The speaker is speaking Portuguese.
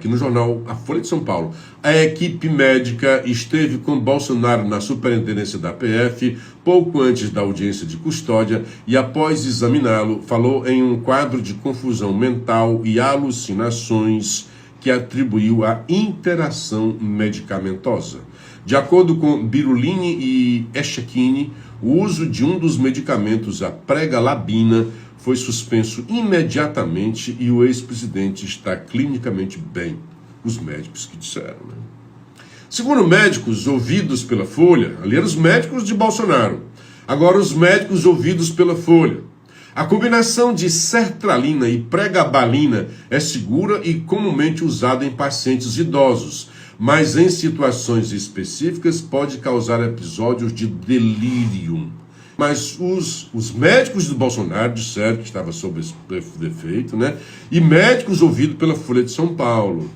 aqui no jornal A Folha de São Paulo. A equipe médica esteve com Bolsonaro na superintendência da PF pouco antes da audiência de custódia e, após examiná-lo, falou em um quadro de confusão mental e alucinações que atribuiu à interação medicamentosa. De acordo com Birulini e Echechini, o uso de um dos medicamentos, a pregalabina, foi suspenso imediatamente e o ex-presidente está clinicamente bem. Os médicos que disseram, né? Segundo médicos ouvidos pela Folha, ali eram os médicos de Bolsonaro, agora os médicos ouvidos pela Folha, a combinação de sertralina e pregabalina é segura e comumente usada em pacientes idosos, mas em situações específicas pode causar episódios de delírio. Mas os médicos do Bolsonaro disseram que estava sob esse defeito, né? E médicos ouvidos pela Folha de São Paulo.